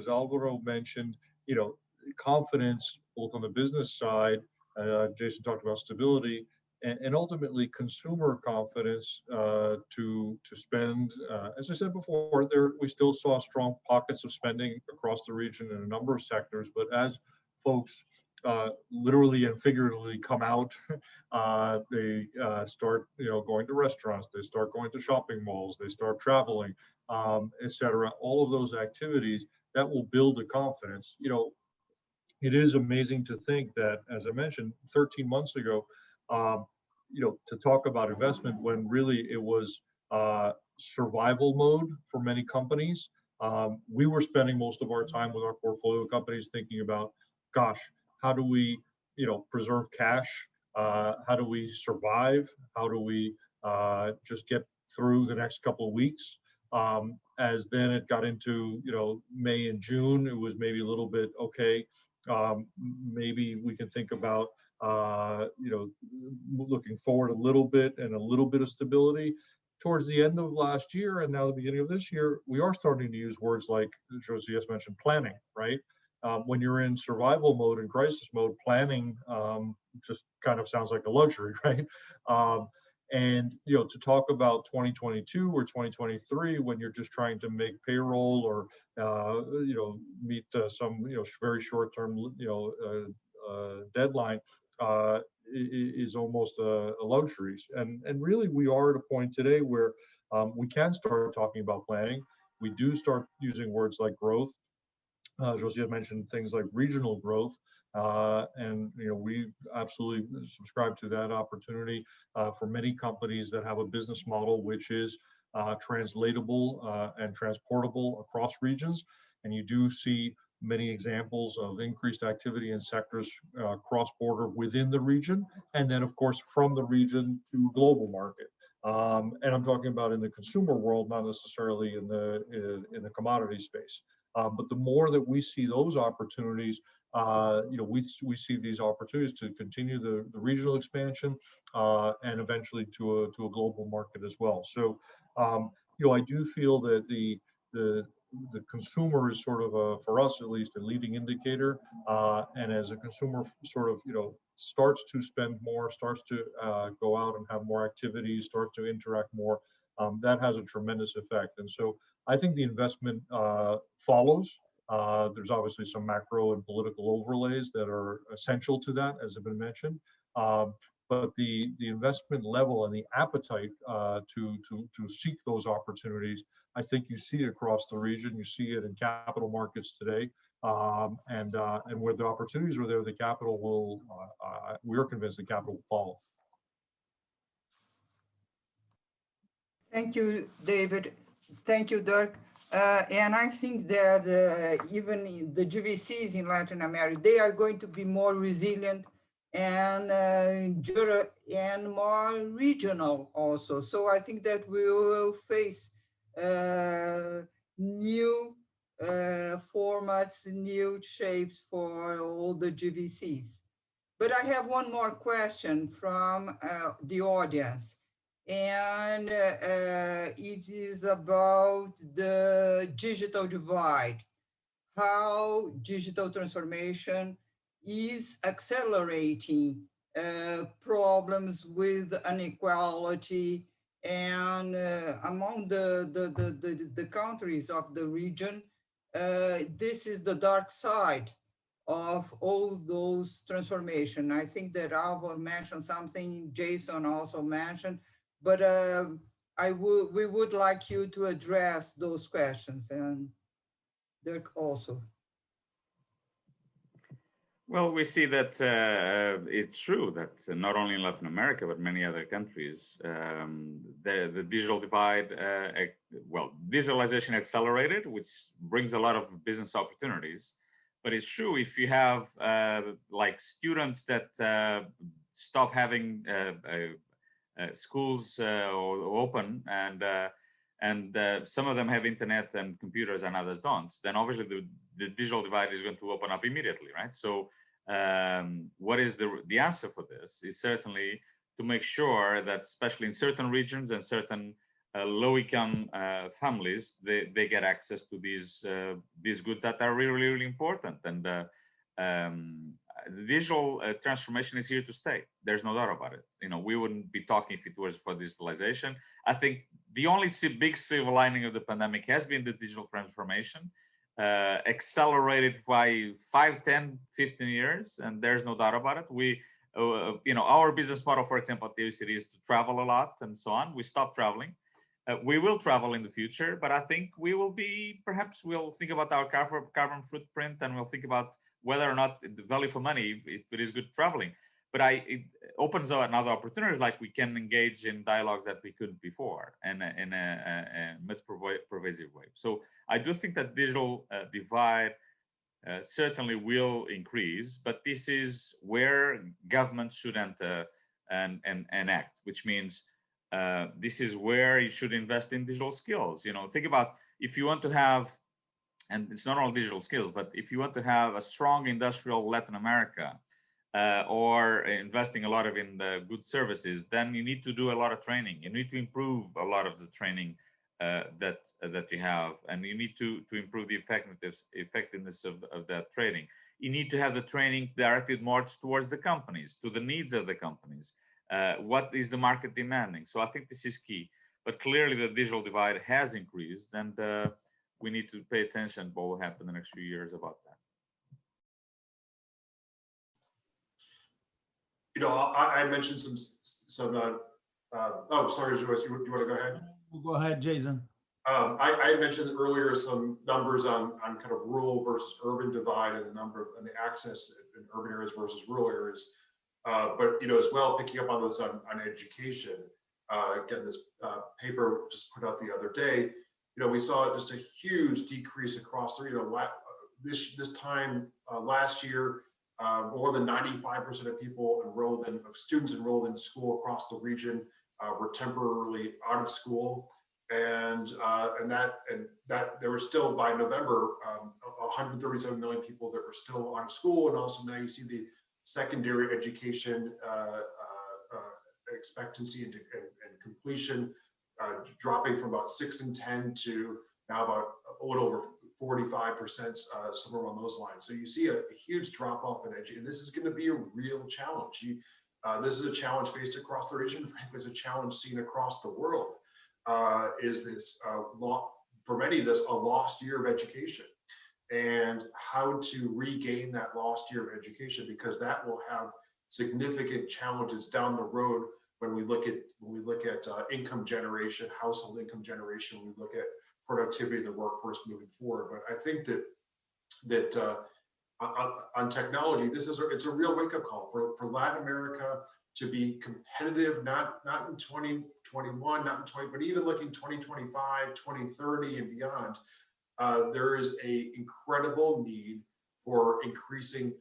Alvaro mentioned, you know, confidence both on the business side, Jason talked about stability, and ultimately consumer confidence to spend. As I said before, we still saw strong pockets of spending across the region in a number of sectors, but as folks literally and figuratively come out, they start, you know, going to restaurants, they start going to shopping malls, they start traveling, etc. All of those activities that will build the confidence. You know, it is amazing to think that, as I mentioned, 13 months ago, you know, to talk about investment when really it was survival mode for many companies. We were spending most of our time with our portfolio companies thinking about, gosh, how do we, you know, preserve cash? How do we survive? How do we just get through the next couple of weeks? As then it got into, you know, May and June, it was maybe a little bit, okay, maybe we can think about, you know, looking forward a little bit and a little bit of stability. Towards the end of last year and now the beginning of this year, we are starting to use words like Josias mentioned, planning, right? When you're in survival mode and crisis mode, planning just kind of sounds like a luxury, right? And, you know, to talk about 2022 or 2023 when you're just trying to make payroll or, you know, meet some, you know, very short-term, you know, deadline is almost a luxury. And really we are at a point today where we can start talking about planning. We do start using words like growth. Josias mentioned things like regional growth. And you know, we absolutely subscribe to that opportunity for many companies that have a business model which is translatable and transportable across regions. And you do see many examples of increased activity in sectors cross-border within the region, and then of course from the region to global market. And I'm talking about in the consumer world, not necessarily in the commodity space. But the more that we see those opportunities, you know, we see these opportunities to continue the regional expansion and eventually to a global market as well. So, you know, I do feel that the consumer is sort of for us at least, a leading indicator. And as a consumer sort of, you know, starts to spend more, starts to go out and have more activities, starts to interact more, that has a tremendous effect. And so I think the investment follows. There's obviously some macro and political overlays that are essential to that, as has been mentioned. But the investment level and the appetite to seek those opportunities, I think you see it across the region. You see it in capital markets today, and where the opportunities are there, the capital will. We're convinced the capital will follow. Thank you, David. Thank you, Dirk. And I think that even the GVCs in Latin America, they are going to be more resilient and more regional also. So I think that we will face new formats, new shapes for all the GVCs. But I have one more question from the audience, and it is about the digital divide, how digital transformation is accelerating problems with inequality and among the countries of the region. This is the dark side of all those transformation. I think that Alvaro mentioned something, Jason also mentioned, but we would like you to address those questions, and Dirk also. Well, we see that it's true that not only in Latin America, but many other countries, the digital divide, well, digitalization accelerated, which brings a lot of business opportunities. But it's true, if you have like students that stop having schools open, and some of them have internet and computers and others don't, then obviously the digital divide is going to open up immediately, right? So what is the answer for this is certainly to make sure that, especially in certain regions and certain low-income families, they get access to these goods that are really, really important. And the digital transformation is here to stay. There's no doubt about it. You know, we wouldn't be talking if it was for digitalization. I think the only big silver lining of the pandemic has been the digital transformation, accelerated by 5, 10, 15 years, and there's no doubt about it. We, you know, our business model, for example, at the UCD is to travel a lot and so on. We stopped traveling. We will travel in the future, but I think we will be, perhaps we'll think about our carbon footprint, and we'll think about whether or not the value for money, if it is good traveling. But it opens up another opportunities, like we can engage in dialogues that we couldn't before, and in a much pervasive way. So I do think that digital divide certainly will increase, but this is where government should enter and act, which means this is where you should invest in digital skills. You know, think about if you want to have, and it's not all digital skills, but if you want to have a strong industrial Latin America, or investing a lot in the good services, then you need to do a lot of training. You need to improve a lot of the training that you have, and you need to improve the effectiveness of that training. You need to have the training directed more towards the companies, to the needs of the companies. What is the market demanding? So I think this is key. But clearly the digital divide has increased, and we need to pay attention to what will happen in the next few years about that. You know, I mentioned some oh, sorry, Joyce, do you want to go ahead? Go ahead, Jason. I mentioned earlier some numbers on kind of rural versus urban divide, and the number and the access in urban areas versus rural areas. But, you know, as well, picking up on this on education, again, this paper just put out the other day, you know, we saw just a huge decrease across the, you know, this time last year, more than 95% of people enrolled in, of students enrolled in school across the region were temporarily out of school, and that there were still, by November, 137 million people that were still out of school, and also now you see the secondary education expectancy and completion dropping from about 6 in 10 to now about a little over 45%, somewhere along those lines. So you see a huge drop off in education, and this is going to be a real challenge. This is a challenge faced across the region. Frankly, it's a challenge seen across the world. Is this for many of this a lost year of education, and how to regain that lost year of education, because that will have significant challenges down the road when we look at income generation, household income generation. When we look at productivity in the workforce moving forward. But I think that on technology, it's a real wake-up call for Latin America to be competitive, not in 2021, not in 20, but even looking 2025, 2030 and beyond. There is an incredible need for increasing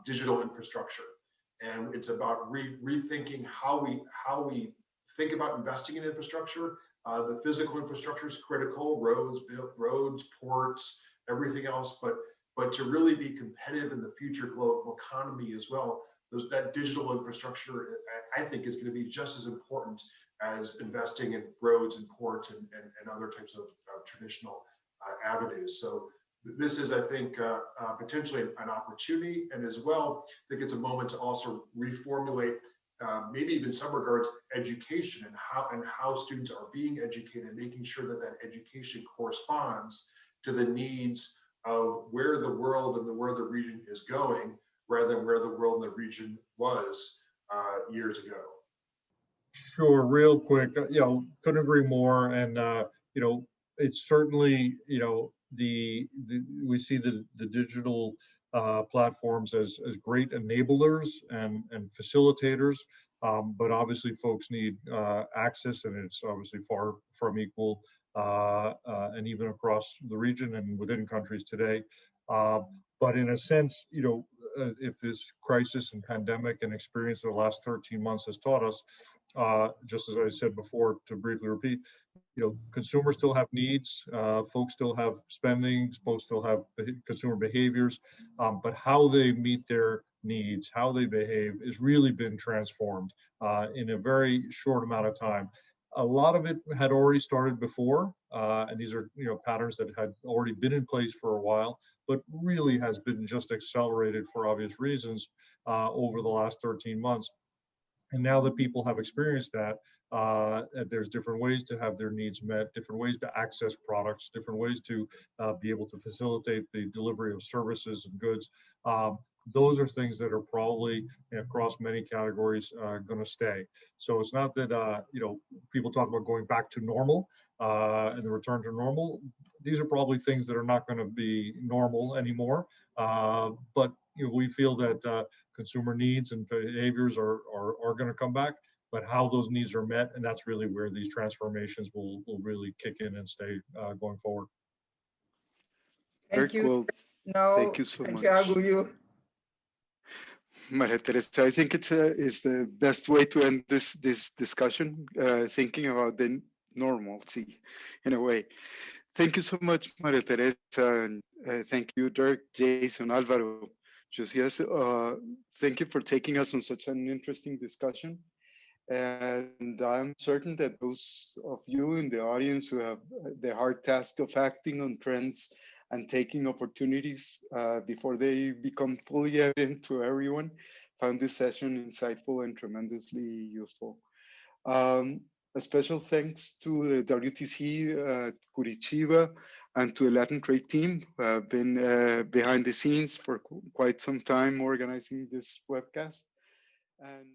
digital infrastructure. And it's about rethinking how we think about investing in infrastructure. The physical infrastructure is critical, roads, ports, everything else, but to really be competitive in the future global economy as well, that digital infrastructure, I think, is going to be just as important as investing in roads and ports and other types of traditional avenues. So this is, I think, potentially an opportunity, and as well, I think it's a moment to also reformulate, maybe even in some regards, education and how students are being educated, making sure that education corresponds to the needs of where the world and where the region is going, rather than where the world and the region was years ago. Sure, real quick, couldn't agree more. And it's certainly, we see the digital platforms as great enablers and facilitators, but obviously folks need access, and it's obviously far from equal, and even across the region and within countries today. But in a sense, if this crisis and pandemic and experience of the last 13 months has taught us, just as I said before, to briefly repeat, consumers still have needs, folks still have spending, folks still have consumer behaviors, but how they meet their needs, how they behave, has really been transformed in a very short amount of time. A lot of it had already started before, and these are patterns that had already been in place for a while, but really has been just accelerated for obvious reasons over the last 13 months. And now that people have experienced that, there's different ways to have their needs met, different ways to access products, different ways to be able to facilitate the delivery of services and goods. Those are things that are probably across many categories going to stay. So it's not that people talk about going back to normal and the return to normal. These are probably things that are not going to be normal anymore. But we feel that consumer needs and behaviors are going to come back, but how those needs are met, and that's really where these transformations will really kick in and stay going forward. Thank you. Cool. Now, thank you so Santiago, much. you. Maria Teresa, I think it's the best way to end this discussion, thinking about the normalcy in a way. Thank you so much, Maria Teresa, and thank you, Dirk, Jason, Alvaro, Josias. Thank you for taking us on such an interesting discussion. And I'm certain that those of you in the audience who have the hard task of acting on trends and taking opportunities before they become fully evident to everyone found this session insightful and tremendously useful. A special thanks to the WTC Curitiba and to the Latin Trade team who have been behind the scenes for quite some time organizing this webcast. And